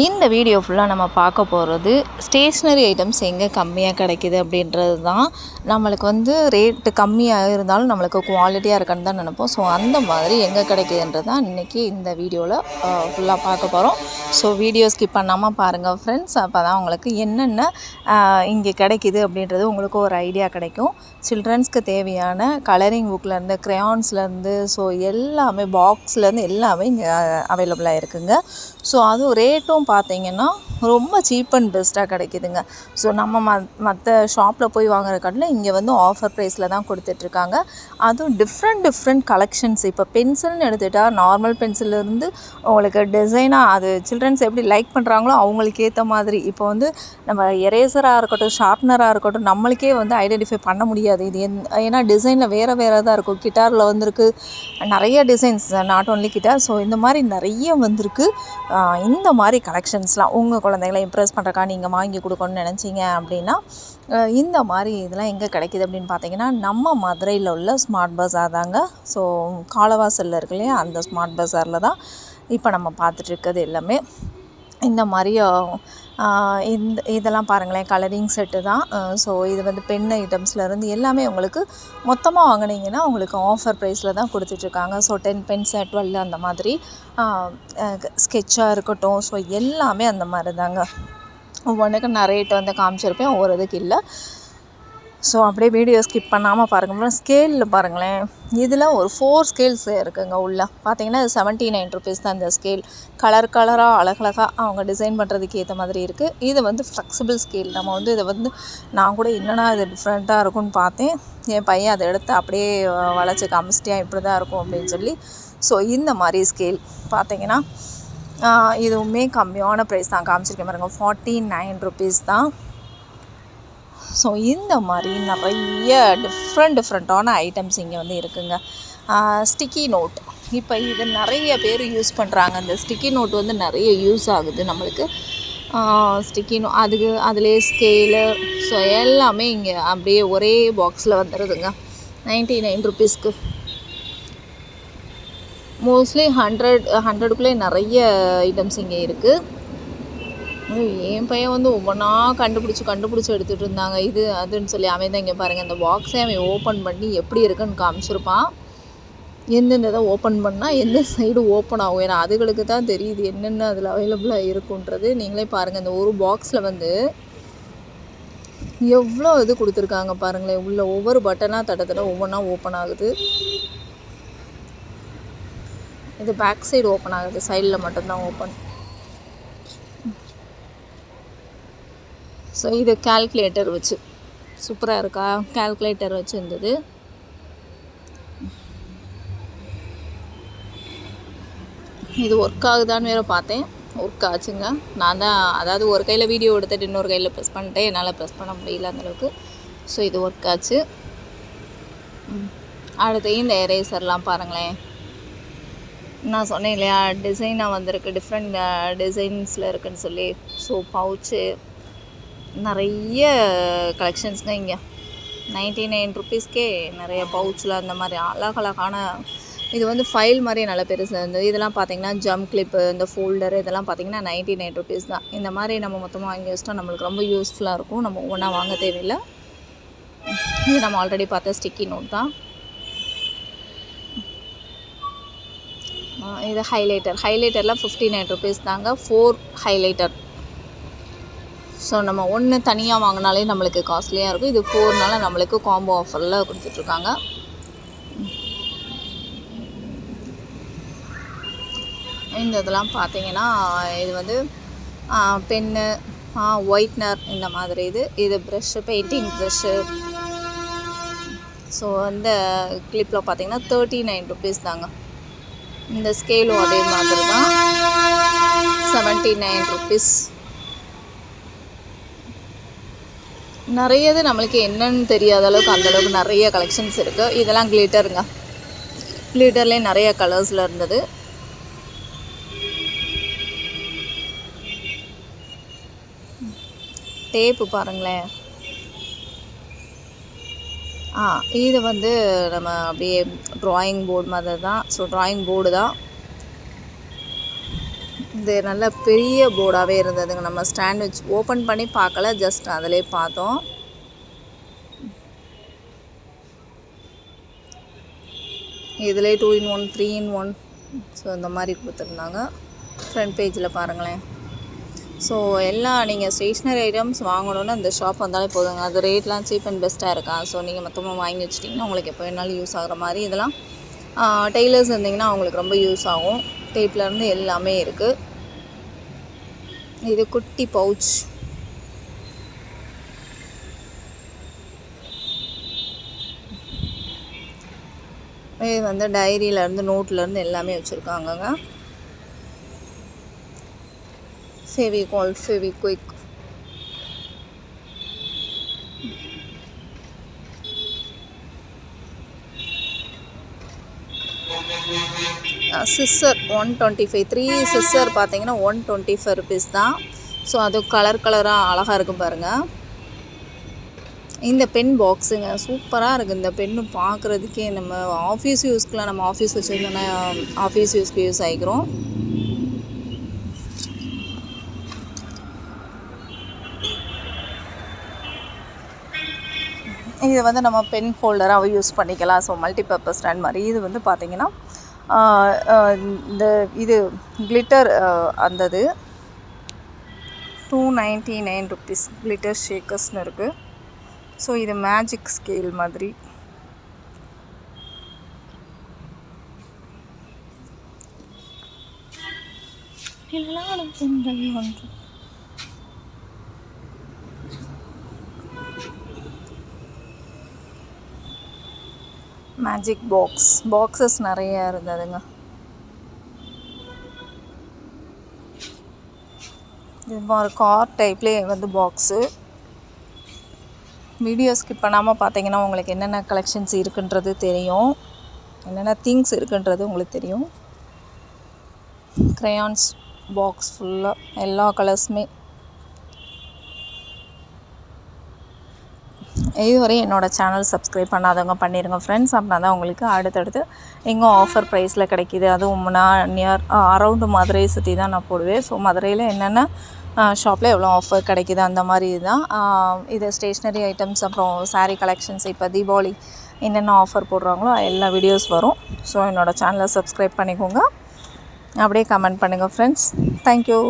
இந்த வீடியோ ஃபுல்லாக நம்ம பார்க்க போகிறது ஸ்டேஷ்னரி ஐட்டம்ஸ் எங்கே கம்மியாக கிடைக்கிது அப்படின்றது தான். நம்மளுக்கு வந்து ரேட்டு கம்மியாக இருந்தாலும் நம்மளுக்கு குவாலிட்டியாக இருக்குன்னு தான் நினைப்போம். ஸோ அந்த மாதிரி எங்கே கிடைக்கிதுன்றது தான் இன்றைக்கி இந்த வீடியோவில் ஃபுல்லாக பார்க்க போகிறோம். ஸோ வீடியோ ஸ்கிப் பண்ணாமல் பாருங்கள் ஃப்ரெண்ட்ஸ். அப்போ தான் உங்களுக்கு என்னென்ன இங்கே கிடைக்கிது அப்படின்றது உங்களுக்கு ஒரு ஐடியா கிடைக்கும். சில்ட்ரன்ஸ்க்கு தேவையான கலரிங் புக்லேருந்து க்ரையான்ஸ்லேருந்து ஸோ எல்லாமே பாக்ஸ்லேருந்து எல்லாமே இங்கே அவைலபிளாக இருக்குதுங்க. ஸோ அதுவும் ரேட்டும் பார்த்திங்கன்னா ரொம்ப சீப் அண்ட் பெஸ்ட்டாக கிடைக்கிதுங்க. ஸோ நம்ம மற்ற ஷாப்பில் போய் வாங்குற காட்டில் இங்கே வந்து ஆஃபர் ப்ரைஸில் தான் கொடுத்துட்ருக்காங்க. அதுவும் டிஃப்ரெண்ட் கலெக்ஷன்ஸ். இப்போ பென்சில்னு எடுத்துகிட்டால் நார்மல் பென்சிலிருந்து உங்களுக்கு டிசைனாக அது சில்ட்ரன்ஸ் எப்படி லைக் பண்ணுறாங்களோ அவங்களுக்கு ஏற்ற மாதிரி இப்போ வந்து நம்ம எரேசராக இருக்கட்டும், ஷார்ப்னராக இருக்கட்டும், நம்மளுக்கே வந்து ஐடென்டிஃபை பண்ண முடியாது இது ஏன்னா டிசைனில் வேறு தான் இருக்கும். கிட்டாரில் வந்துருக்கு நிறைய designs, not only guitar. So இந்த மாதிரி நிறைய வந்திருக்கு. இந்த மாதிரி கலெக்ஷன்ஸ்லாம் உங்கள் குழந்தைகளை இம்ப்ரெஸ் பண்ணுறக்கா நீங்கள் வாங்கி கொடுக்கணும்னு நினச்சிங்க அப்படின்னா இந்த மாதிரி இதெல்லாம் எங்கே கிடைக்கிது அப்படின்னு பார்த்தீங்கன்னா நம்ம மதுரையில் உள்ள ஸ்மார்ட் பஸார் தாங்க. ஸோ காலவாசலில் இருக்கு இல்லையா, அந்த ஸ்மார்ட் பஸாரில் தான் இப்போ நம்ம பார்த்துட்ருக்கிறது எல்லாமே. இந்த மாதிரி இதெல்லாம் பாருங்களேன், கலரிங் செட்டு தான். ஸோ இது வந்து பென் ஐட்டம்ஸ்லேருந்து எல்லாமே உங்களுக்கு மொத்தமாக வாங்கினீங்கன்னா உங்களுக்கு ஆஃபர் ப்ரைஸில் தான் கொடுத்துட்ருக்காங்க. ஸோ 10 பென்ஸ் 12 அந்த மாதிரி ஸ்கெட்சாக இருக்கட்டும். ஸோ எல்லாமே அந்த மாதிரி தாங்க. ஒவ்வொன்றுக்கு நான் ரேட் வந்து காமிச்சிருப்பேன், ஒவ்வொரு இதுக்கு இல்லை. ஸோ அப்படியே வீடியோ ஸ்கிப் பண்ணாமல் பாருங்கள். ஸ்கேலில் பாருங்களேன், இதில் ஒரு 4 ஸ்கேல்ஸ் இருக்குங்க. உள்ள பார்த்தீங்கன்னா 79 rupees தான் இந்த ஸ்கேல். கலராக அழகழகாக அவங்க டிசைன் பண்ணுறதுக்கு ஏற்ற மாதிரி இருக்குது. இது வந்து ஃப்ளெக்சிபிள் ஸ்கேல். நம்ம வந்து இதை வந்து நான் கூட என்னென்னா இது டிஃப்ரெண்ட்டாக இருக்கும்னு பார்த்தேன். என் பையன் அதை எடுத்து அப்படியே வளைச்சி காமிச்சிட்டியா இப்படி தான் இருக்கும் அப்படின்னு சொல்லி. ஸோ இந்த மாதிரி ஸ்கேல் பார்த்தீங்கன்னா இதுவுமே கம்மியான ப்ரைஸ் தான் காமிச்சிருக்கேன் பாருங்கள். 49 rupees தான். ஸோ இந்த மாதிரி நிறைய டிஃப்ரெண்ட்டான ஐட்டம்ஸ் இங்கே வந்து இருக்குங்க. ஸ்டிக்கி நோட், இப்போ இது நிறைய பேர் யூஸ் பண்ணுறாங்க. அந்த ஸ்டிக்கி நோட் வந்து நிறைய யூஸ் ஆகுது நம்மளுக்கு. ஸ்டிக்கி அதிலே ஸ்கேலு ஸோ எல்லாமே இங்கே அப்படியே ஒரே பாக்ஸில் வந்துடுதுங்க. 99 rupeesக்கு மோஸ்ட்லி 100க்குள்ளே நிறைய ஐட்டம்ஸ் இங்கே இருக்குது. என் பையன் வந்து ஒவ்வொன்றா கண்டுபிடிச்சி எடுத்துகிட்டு இருந்தாங்க. இது அதுன்னு சொல்லி அவன் தான் இங்கே பாருங்கள், இந்த பாக்ஸை அவன் ஓப்பன் பண்ணி எப்படி இருக்குன்னு காமிச்சிருப்பான். எந்தெந்த இதை ஓப்பன் பண்ணால் எந்த சைடு ஓப்பன் ஆகும். ஏன்னா அதுகளுக்கு தான் தெரியுது என்னென்ன அதில் அவைலபிளாக இருக்குன்றது. நீங்களே பாருங்கள், இந்த ஒரு பாக்ஸில் வந்து எவ்வளோ இது கொடுத்துருக்காங்க பாருங்களேன். உள்ள ஒவ்வொரு பட்டனாக தட்ட ஒவ்வொன்றா ஓப்பன் ஆகுது. இது பேக் சைடு ஓப்பன் ஆகுது, சைடில் மட்டும்தான் ஓப்பன். ஸோ இது கால்குலேட்டர் வச்சு சூப்பராக இருக்கா, கால்குலேட்டர் வச்சு இருந்தது. இது ஒர்க் ஆகுதான்னு வேறு பார்த்தேன், ஒர்க் ஆச்சுங்க. நான் தான் அதாவது ஒரு கையில் வீடியோ எடுத்துகிட்டு இன்னொரு கையில் ப்ரெஸ் பண்ணிட்டேன், என்னால் ப்ரெஸ் பண்ண முடியல அந்தளவுக்கு. ஸோ இது ஒர்க் ஆச்சு. அடுத்து இந்த எரேசர்லாம் பாருங்களேன், நான் சொன்னேன் இல்லையா டிசைனாக வந்திருக்கு, டிஃப்ரெண்ட் டிசைன்ஸில் இருக்குதுன்னு சொல்லி. ஸோ பவுச்சு நிறைய கலெக்ஷன்ஸுங்க இங்கே. 99 rupeesக்கே நிறைய பவுச்சில் அந்த மாதிரி அழகழகான இது வந்து ஃபைல் மாதிரி நல்ல பெருசு இருந்தது. இதெல்லாம் பார்த்திங்கன்னா ஜம் கிளிப்பு, இந்த ஃபோல்டரு இதெல்லாம் பார்த்திங்கன்னா 99 rupees தான். இந்த மாதிரி நம்ம மொத்தமாக வாங்கி வச்சிட்டா நம்மளுக்கு ரொம்ப யூஸ்ஃபுல்லாக இருக்கும். நம்ம ஒவ்வொன்றா வாங்க தேவையில்லை. இது நம்ம ஆல்ரெடி பார்த்த ஸ்டிக்கி நோட் தான். இது ஹைலைட்டர்லாம் 59 rupees தாங்க. 4 ஹைலைட்டர். ஸோ நம்ம ஒன்று தனியாக வாங்கினாலே நம்மளுக்கு காஸ்ட்லியாக இருக்கும். இது 4னால நம்மளுக்கு காம்போ ஆஃபரில் கொடுத்துட்ருக்காங்க. இந்த இதெல்லாம் பார்த்தீங்கன்னா இது வந்து பென்னு, ஒயிட்னர் இந்த மாதிரி. இது ப்ரெஷ்ஷு, பெயிண்டிங் ப்ரெஷ்ஷு. ஸோ இந்த கிளிப்பில் பார்த்தீங்கன்னா 39 rupees தாங்க. இந்த ஸ்கேலும் அதே மாதிரி தான், 79 rupees. நிறையது நம்மளுக்கு என்னன்னு தெரியாத அளவுக்கு அந்தளவுக்கு நிறைய கலெக்ஷன்ஸ் இருக்குது. இதெல்லாம் கிளிட்டருங்க. கிளிட்டர்லேயே நிறைய கலர்ஸில் இருந்தது. டேப்பு பாருங்களேன். இது வந்து நம்ம அப்படியே ட்ராயிங் போர்டு மாதிரி தான். ஸோ ட்ராயிங் போர்டு தான். இது நல்ல பெரிய போர்டாகவே இருந்ததுங்க. நம்ம ஸ்டாண்ட் வச்சு ஓப்பன் பண்ணி பார்க்கல, ஜஸ்ட் அதிலே பார்த்தோம். இதிலே 2 in 1 3 in 1 ஸோ இந்த மாதிரி கொடுத்துருந்தாங்க. ஃப்ரண்ட் பேஜில் பாருங்களேன். ஸோ எல்லாம் நீங்கள் ஸ்டேஷ்னரி ஐட்டம்ஸ் வாங்கணுன்னு அந்த ஷாப் வந்தாலே போதுங்க. அது ரேட்லாம் சீப் அண்ட் பெஸ்ட்டாக இருக்கா. ஸோ நீங்கள் மொத்தமாக வாங்கி வச்சிட்டிங்கன்னா உங்களுக்கு எப்போ வேணாலும் யூஸ் ஆகிற மாதிரி. இதெல்லாம் டெய்லர்ஸ் இருந்திங்கன்னா அவங்களுக்கு ரொம்ப யூஸ் ஆகும். டேப்லேருந்து எல்லாமே இருக்குது. இது குட்டி பவுச். இது வந்து டைரியிலேருந்து நோட்லேருந்து எல்லாமே வச்சுருக்காங்கங்க. ஃபெவிகால், ஃபெவிக்விக், சிஸ்ஸர் 125 3 சிஸ்ஸர் பார்த்தீங்கன்னா 125 ருபீஸ் தான். ஸோ அது கலராக அழகாக இருக்கும் பாருங்கள். இந்த பென் பாக்ஸுங்க சூப்பராக இருக்குது. இந்த பென்னு பார்க்குறதுக்கே நம்ம ஆஃபீஸ் யூஸ்க்குலாம், நம்ம ஆஃபீஸ் வச்சுருந்தோன்னா ஆஃபீஸ் யூஸ்க்கு யூஸ் ஆகிக்கிறோம். இது வந்து நம்ம பென் ஹோல்டராக யூஸ் பண்ணிக்கலாம். ஸோ மல்டிபர்பஸ் ஸ்டாண்ட் மாதிரி. இது வந்து பார்த்திங்கன்னா இந்த இது கிளிட்டர் அந்தது 299 ருபீஸ் கிளிட்டர் ஷேக்கர்ஸ்னு இருக்குது. ஸோ இது மேஜிக் ஸ்கேல் மாதிரி. மேஜிக் பாக்ஸஸ் நிறைய இருந்ததுங்க. இது ஒரு கார் டைப்லேயே வந்து பாக்ஸு. வீடியோ ஸ்கிப் பண்ணாமல் பார்த்தீங்கன்னா உங்களுக்கு என்னென்ன கலெக்ஷன்ஸ் இருக்குன்றது தெரியும், என்னென்ன திங்ஸ் இருக்குன்றது உங்களுக்கு தெரியும். க்ரையான்ஸ் பாக்ஸ் ஃபுல்லாக எல்லா கலர்ஸுமே. இதுவரை என்னோடய சேனல் சப்ஸ்கிரைப் பண்ணாதவங்க பண்ணிடுங்க ஃப்ரெண்ட்ஸ். அப்படின்னா தான் உங்களுக்கு அடுத்தடுத்து எங்கே ஆஃபர் ப்ரைஸில் கிடைக்கிது. அதுவும் நான் அரவுண்டு மதுரையை சுற்றி தான் நான் போடுவேன். ஸோ மதுரையில் என்னென்ன ஷாப்பில் எவ்வளோ ஆஃபர் கிடைக்கிது அந்த மாதிரி தான். இது ஸ்டேஷ்னரி ஐட்டம்ஸ், அப்புறம் சாரீ கலெக்ஷன்ஸ், இப்போ தீபாவளி என்னென்ன ஆஃபர் போடுறாங்களோ எல்லா வீடியோஸ் வரும். ஸோ என்னோடய சேனலை சப்ஸ்கிரைப் பண்ணிக்கோங்க. அப்படியே கமெண்ட் பண்ணுங்கள் ஃப்ரெண்ட்ஸ். தேங்க்யூ.